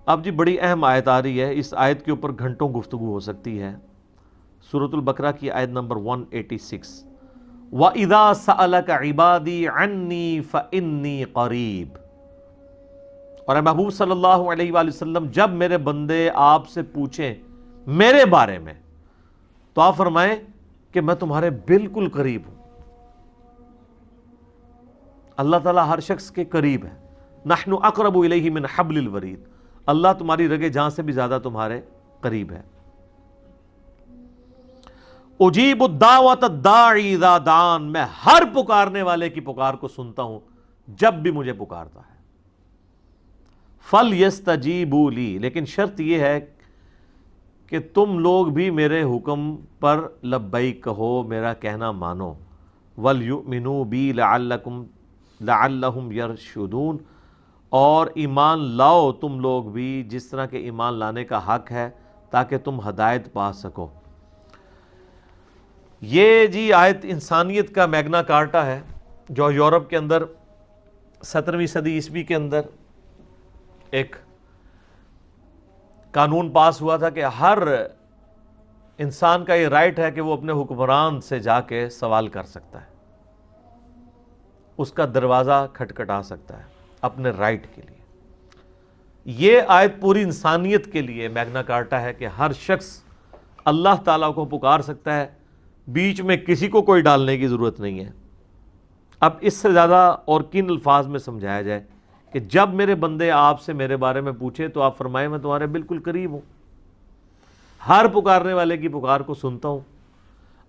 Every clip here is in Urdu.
اب جی بڑی اہم آیت آ رہی ہے، اس آیت کے اوپر گھنٹوں گفتگو ہو سکتی ہے۔ سورۃ البقرہ کی آیت نمبر 186، وَإِذَا سَأَلَكَ عِبَادِي عَنِّي فَإِنِّي قَرِيب۔ اور اے محبوب صلی اللہ علیہ وآلہ وسلم، جب میرے بندے آپ سے پوچھیں میرے بارے میں تو آپ فرمائیں کہ میں تمہارے بالکل قریب ہوں۔ اللہ تعالیٰ ہر شخص کے قریب ہے۔ نحن اقرب الیہ من حبل الورید، اللہ تمہاری رگے جان سے بھی زیادہ تمہارے قریب ہے۔ اجیب الدعوۃ الداعی اذا دعان، میں ہر پکارنے والے کی پکار کو سنتا ہوں جب بھی مجھے پکارتا ہے۔ فَلْيَسْتَجِيبُوا لِي، لیکن شرط یہ ہے کہ تم لوگ بھی میرے حکم پر لبیک کہو، میرا کہنا مانو۔ وَلْيُؤْمِنُوا بِي لَعَلَّهُمْ يَرْشُدُونَ، اور ایمان لاؤ تم لوگ بھی جس طرح کے ایمان لانے کا حق ہے تاکہ تم ہدایت پا سکو۔ یہ جی آیت انسانیت کا میگنا کارٹا ہے، جو یورپ کے اندر 17ویں صدی عیسوی کے اندر ایک قانون پاس ہوا تھا کہ ہر انسان کا یہ رائٹ ہے کہ وہ اپنے حکمران سے جا کے سوال کر سکتا ہے، اس کا دروازہ کھٹکھٹا سکتا ہے اپنے رائٹ کے لیے۔ یہ آیت پوری انسانیت کے لیے میگنا کارٹا ہے کہ ہر شخص اللہ تعالیٰ کو پکار سکتا ہے، بیچ میں کسی کو کوئی ڈالنے کی ضرورت نہیں ہے۔ اب اس سے زیادہ اور کن الفاظ میں سمجھایا جائے کہ جب میرے بندے آپ سے میرے بارے میں پوچھے تو آپ فرمائیں میں تمہارے بالکل قریب ہوں، ہر پکارنے والے کی پکار کو سنتا ہوں۔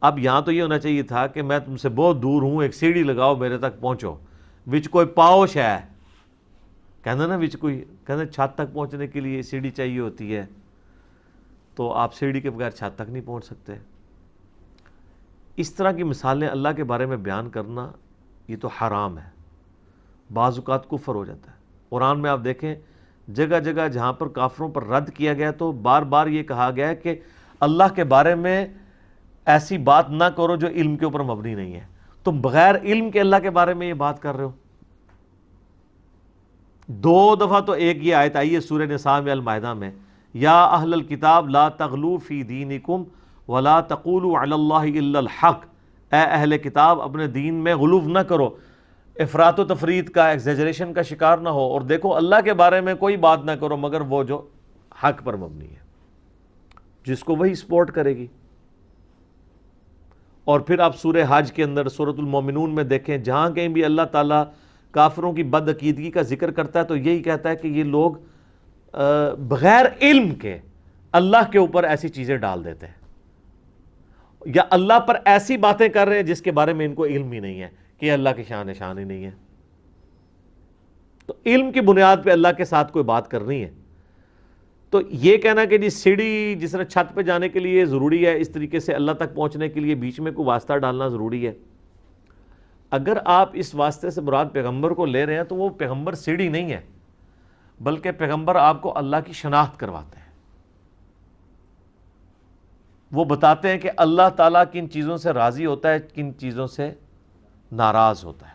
اب یہاں تو یہ ہونا چاہیے تھا کہ میں تم سے بہت دور ہوں، ایک سیڑھی لگاؤ میرے تک پہنچو، وچ کوئی پاؤش ہے، کہنا نا وچ کوئی کہنا چھت تک پہنچنے کے لیے سیڑھی چاہیے ہوتی ہے، تو آپ سیڑھی کے بغیر چھت تک نہیں پہنچ سکتے۔ اس طرح کی مثالیں اللہ کے بارے میں بیان کرنا یہ تو حرام ہے، بعض اوقات کفر ہو جاتا ہے۔ قرآن میں آپ دیکھیں جگہ جگہ جہاں پر کافروں پر رد کیا گیا تو بار بار یہ کہا گیا ہے کہ اللہ کے بارے میں ایسی بات نہ کرو جو علم کے اوپر مبنی نہیں ہے۔ تم بغیر علم کے اللہ کے بارے میں یہ بات کر رہے ہو۔ 2 دفعہ تو ایک یہ آیت آئی ہے سورہ نساء میں، المائدہ میں، یا اہل الکتاب لا تغلوا فی دینکم ولا تقولوا علی اللہ الا الحق، اے اہل کتاب اپنے دین میں غلو نہ کرو، افراط و تفرید کا، ایگزیجریشن کا شکار نہ ہو، اور دیکھو اللہ کے بارے میں کوئی بات نہ کرو مگر وہ جو حق پر مبنی ہے، جس کو وہی سپورٹ کرے گی۔ اور پھر آپ سورہ حج کے اندر سورۃ المومنون میں دیکھیں، جہاں کہیں بھی اللہ تعالیٰ کافروں کی بد عقیدگی کا ذکر کرتا ہے تو یہی کہتا ہے کہ یہ لوگ بغیر علم کے اللہ کے اوپر ایسی چیزیں ڈال دیتے ہیں، یا اللہ پر ایسی باتیں کر رہے ہیں جس کے بارے میں ان کو علم ہی نہیں ہے کہ اللہ کی شان ہی نہیں ہے۔ تو علم کی بنیاد پہ اللہ کے ساتھ کوئی بات کرنی ہے تو یہ کہنا کہ جی سیڑھی جس طرح چھت پہ جانے کے لیے ضروری ہے، اس طریقے سے اللہ تک پہنچنے کے لیے بیچ میں کوئی واسطہ ڈالنا ضروری ہے۔ اگر آپ اس واسطے سے مراد پیغمبر کو لے رہے ہیں تو وہ پیغمبر سیڑھی نہیں ہے، بلکہ پیغمبر آپ کو اللہ کی شناخت کرواتے ہیں۔ وہ بتاتے ہیں کہ اللہ تعالیٰ کن چیزوں سے راضی ہوتا ہے، کن چیزوں سے ناراض ہوتا ہے۔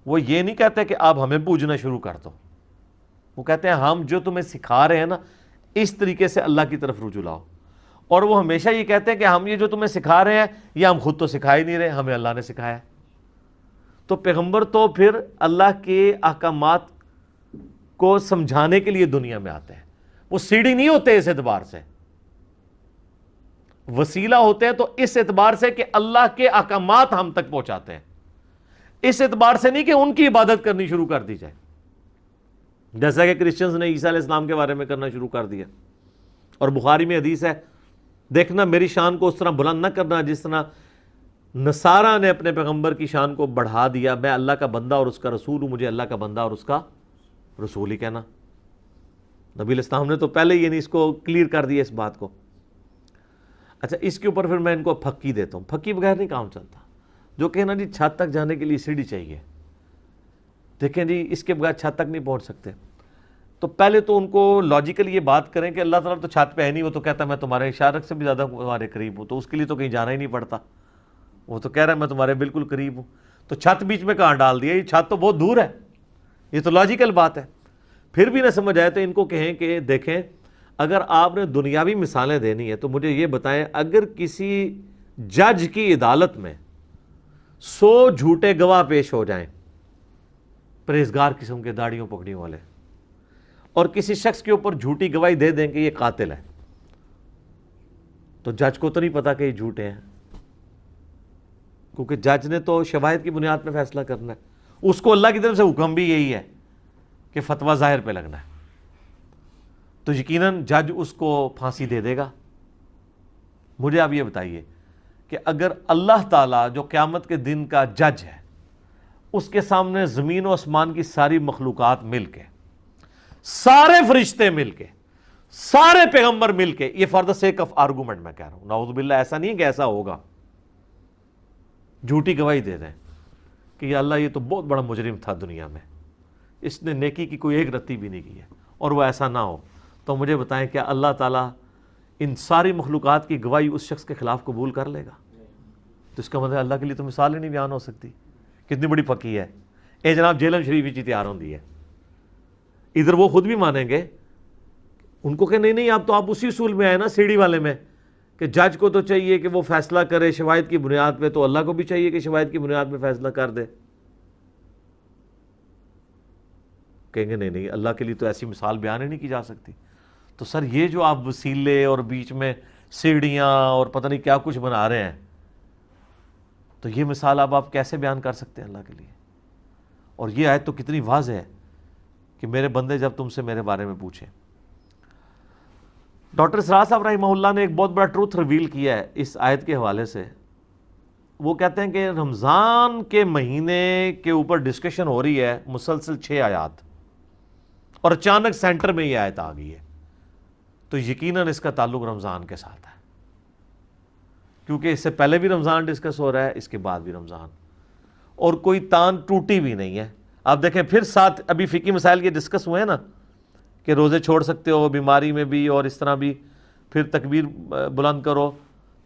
وہ یہ نہیں کہتے کہ آپ ہمیں پوجنا شروع کر دو، وہ کہتے ہیں ہم جو تمہیں سکھا رہے ہیں نا اس طریقے سے اللہ کی طرف رجوع لاؤ۔ اور وہ ہمیشہ یہ کہتے ہیں کہ ہم یہ جو تمہیں سکھا رہے ہیں یہ ہم خود تو سکھا ہی نہیں رہے، ہمیں اللہ نے سکھایا ہے۔ تو پیغمبر تو پھر اللہ کے احکامات کو سمجھانے کے لیے دنیا میں آتے ہیں، وہ سیڑھی نہیں ہوتے اس اعتبار سے، وسیلہ ہوتے ہیں تو اس اعتبار سے کہ اللہ کے احکامات ہم تک پہنچاتے ہیں، اس اعتبار سے نہیں کہ ان کی عبادت کرنی شروع کر دی جائے، جیسا کہ کرسچنز نے عیسیٰ علیہ السلام کے بارے میں کرنا شروع کر دیا۔ اور بخاری میں حدیث ہے، دیکھنا میری شان کو اس طرح بلند نہ کرنا جس طرح نصارہ نے اپنے پیغمبر کی شان کو بڑھا دیا، میں اللہ کا بندہ اور اس کا رسول ہوں، مجھے اللہ کا بندہ اور اس کا رسول ہی کہنا۔ نبی علیہ السلام نے تو پہلے ہی اس کو کلیئر کر دیا اس بات کو۔ اچھا اس کے اوپر پھر میں ان کو پھکی دیتا ہوں، پھکی بغیر نہیں کام چلتا۔ جو کہنا جی چھت تک جانے کے لیے سیڑھی چاہیے، دیکھیں جی اس کے بغیر چھت تک نہیں پہنچ سکتے، تو پہلے تو ان کو لاجیکل یہ بات کریں کہ اللہ تعالیٰ تو چھت پہ ہے نہیں، وہ تو کہتا ہے میں تمہارے اشارت سے بھی زیادہ تمہارے قریب ہوں، تو اس کے لیے تو کہیں جانا ہی نہیں پڑتا، وہ تو کہہ رہا ہے میں تمہارے بالکل قریب ہوں، تو چھت بیچ میں کہاں ڈال دیا، یہ چھت تو بہت دور ہے، یہ تو لاجیکل بات ہے۔ پھر بھی نہ سمجھ آئے تو ان کو کہیں کہ دیکھیں اگر آپ نے دنیاوی مثالیں دینی ہے تو مجھے یہ بتائیں، اگر کسی جج کی عدالت میں 100 جھوٹے گواہ پیش ہو جائیں، پرہیزگار قسم کے داڑھیوں پکڑی والے، اور کسی شخص کے اوپر جھوٹی گواہی دے دیں کہ یہ قاتل ہے، تو جج کو تو نہیں پتا کہ یہ جھوٹے ہیں، کیونکہ جج نے تو شواہد کی بنیاد پہ فیصلہ کرنا ہے، اس کو اللہ کی طرف سے حکم بھی یہی ہے کہ فتویٰ ظاہر پہ لگنا ہے، تو یقیناً جج اس کو پھانسی دے دے گا۔ مجھے آپ یہ بتائیے کہ اگر اللہ تعالیٰ جو قیامت کے دن کا جج ہے، اس کے سامنے زمین و آسمان کی ساری مخلوقات مل کے، سارے فرشتے مل کے، سارے پیغمبر مل کے، یہ for the sake of argument میں کہہ رہا ہوں، نعوذ باللہ ایسا نہیں کہ ایسا ہوگا، جھوٹی گواہی دے دیں کہ یا اللہ یہ تو بہت بڑا مجرم تھا دنیا میں، اس نے نیکی کی کوئی ایک رتی بھی نہیں کی ہے، اور وہ ایسا نہ ہو، تو مجھے بتائیں کیا اللہ تعالیٰ ان ساری مخلوقات کی گواہی اس شخص کے خلاف قبول کر لے گا؟ تو اس کا مطلب اللہ کے لیے تو مثال ہی نہیں بیان ہو سکتی، کتنی بڑی پکی ہے۔ اے جناب جیلم شریف ہی تیار ہوندی ہے، ادھر وہ خود بھی مانیں گے، ان کو کہ نہیں آپ اسی اصول میں آئے نا سیڑھی والے میں، کہ جج کو تو چاہیے کہ وہ فیصلہ کرے شواہد کی بنیاد پہ، تو اللہ کو بھی چاہیے کہ شواہد کی بنیاد پہ فیصلہ کر دے۔ کہیں گے نہیں اللہ کے لیے تو ایسی مثال بیان ہی نہیں کی جا سکتی۔ تو سر یہ جو آپ وسیلے اور بیچ میں سیڑھیاں اور پتہ نہیں کیا کچھ بنا رہے ہیں، تو یہ مثال آپ کیسے بیان کر سکتے ہیں اللہ کے لیے؟ اور یہ آیت تو کتنی واضح ہے کہ میرے بندے جب تم سے میرے بارے میں پوچھیں۔ ڈاکٹر سراج صاحب رحمہ اللہ نے ایک بہت بڑا ٹروتھ ریویل کیا ہے اس آیت کے حوالے سے۔ وہ کہتے ہیں کہ رمضان کے مہینے کے اوپر ڈسکشن ہو رہی ہے مسلسل 6 آیات، اور اچانک سینٹر میں یہ آیت آ گئی ہے، تو یقیناً اس کا تعلق رمضان کے ساتھ ہے، کیونکہ اس سے پہلے بھی رمضان ڈسکس ہو رہا ہے، اس کے بعد بھی رمضان، اور کوئی تان ٹوٹی بھی نہیں ہے۔ آپ دیکھیں پھر ساتھ ابھی فقہی مسائل یہ ڈسکس ہوئے ہیں نا، کہ روزے چھوڑ سکتے ہو بیماری میں بھی اور اس طرح بھی، پھر تکبیر بلند کرو،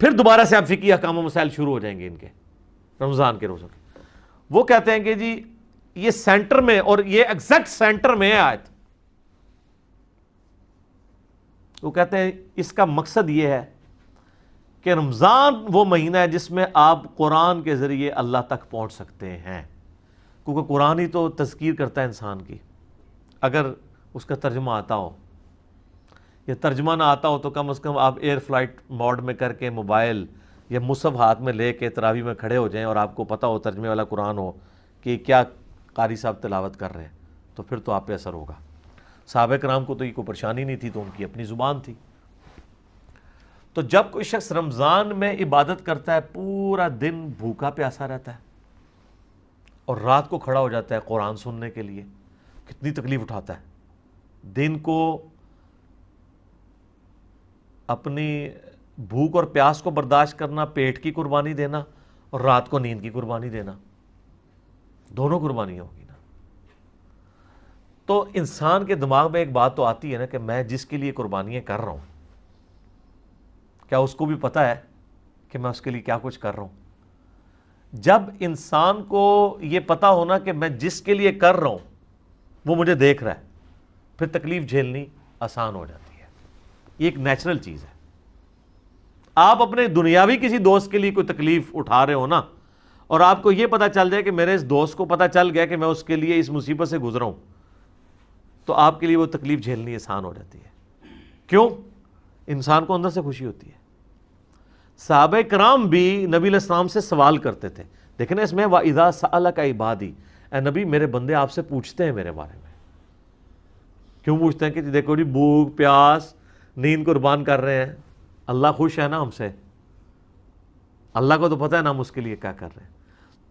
پھر دوبارہ سے آپ فقہی احکام و مسائل شروع ہو جائیں گے ان کے رمضان کے روزوں کے۔ وہ کہتے ہیں کہ جی یہ سینٹر میں، اور یہ ایگزیکٹ سینٹر میں ہے آیت۔ وہ کہتے ہیں اس کا مقصد یہ ہے کہ رمضان وہ مہینہ ہے جس میں آپ قرآن کے ذریعے اللہ تک پہنچ سکتے ہیں، کیونکہ قرآن ہی تو تذکیر کرتا ہے انسان کی۔ اگر اس کا ترجمہ آتا ہو، یا ترجمہ نہ آتا ہو تو کم از کم آپ ایئر فلائٹ موڈ میں کر کے موبائل یا مصحف ہاتھ میں لے کے تراویح میں کھڑے ہو جائیں، اور آپ کو پتہ ہو ترجمے والا قرآن ہو کہ کیا قاری صاحب تلاوت کر رہے ہیں، تو پھر تو آپ پہ اثر ہوگا۔ صحابہ کرام کو تو یہ کوئی پریشانی نہیں تھی، تو ان کی اپنی زبان تھی۔ تو جب کوئی شخص رمضان میں عبادت کرتا ہے، پورا دن بھوکا پیاسا رہتا ہے، اور رات کو کھڑا ہو جاتا ہے قرآن سننے کے لیے، کتنی تکلیف اٹھاتا ہے۔ دن کو اپنی بھوک اور پیاس کو برداشت کرنا، پیٹ کی قربانی دینا، اور رات کو نیند کی قربانی دینا، دونوں قربانیاں ہوگی نا۔ تو انسان کے دماغ میں ایک بات تو آتی ہے نا کہ میں جس کے لیے قربانیاں کر رہا ہوں، کیا اس کو بھی پتہ ہے کہ میں اس کے لیے کیا کچھ کر رہا ہوں؟ جب انسان کو یہ پتہ ہونا کہ میں جس کے لیے کر رہا ہوں وہ مجھے دیکھ رہا ہے، پھر تکلیف جھیلنی آسان ہو جاتی ہے۔ یہ ایک نیچرل چیز ہے۔ آپ اپنے دنیاوی کسی دوست کے لیے کوئی تکلیف اٹھا رہے ہو نا، اور آپ کو یہ پتہ چل جائے کہ میرے اس دوست کو پتہ چل گیا کہ میں اس کے لیے اس مصیبت سے گزرا ہوں، تو آپ کے لیے وہ تکلیف جھیلنی آسان ہو جاتی ہے۔ کیوں؟ انسان کو اندر سے خوشی ہوتی ہے۔ صحابہ کرام بھی نبی علیہ السلام سے سوال کرتے تھے، دیکھیں نا اس میں وَإِذَا سَأَلَكَ عِبَادِي، اے نبی میرے بندے آپ سے پوچھتے ہیں میرے بارے میں۔ کیوں پوچھتے ہیں؟ کہ دیکھو جی بھوک پیاس نیند قربان کر رہے ہیں، اللہ خوش ہے نا ہم سے، اللہ کو تو پتہ ہے نا ہم اس کے لیے کیا کر رہے ہیں۔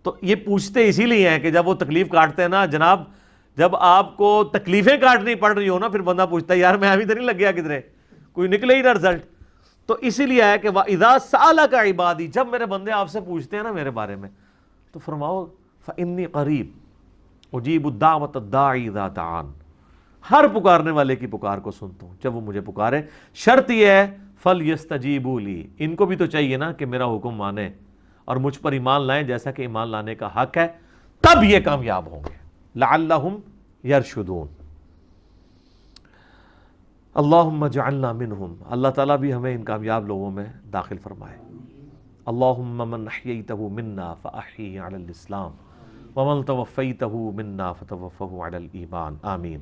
تو یہ پوچھتے اسی لیے ہیں کہ جب وہ تکلیف کاٹتے ہیں نا جناب، جب آپ کو تکلیفیں کاٹنی پڑ رہی ہو نا، پھر بندہ پوچھتا ہے یار میں ابھی تو نہیں لگ گیا کدھرے، کوئی نکلے ہی نہ رزلٹ۔ تو اسی لیے ہے کہ وَإِذَا سَأَلَكَ عِبَادِي، جب میرے بندے آپ سے پوچھتے ہیں نا میرے بارے میں، تو فرماؤ فَإِنِّي قَرِيب أُجِيبُ الدَّعْوَةَ الدَّاعِي إِذَا دَعَانِ، ہر پکارنے والے کی پکار کو سنتا ہوں جب وہ مجھے پکارے۔ شرط یہ ہے فَلْيَسْتَجِيبُوا لِي، ان کو بھی تو چاہیے نا کہ میرا حکم مانے اور مجھ پر ایمان لائیں جیسا کہ ایمان لانے کا حق ہے، تب یہ کامیاب ہوں گے۔ لَعَلَّهُمْ يَرْشُدُونَ۔ اللہم اجعلنا منہم، اللہ تعالیٰ بھی ہمیں ان کامیاب لوگوں میں داخل فرمائے۔ اللہم من احییتہ منا فاحیہ علی الاسلام ومن توفیتہ منا فتوفہ علی الایمان، آمین۔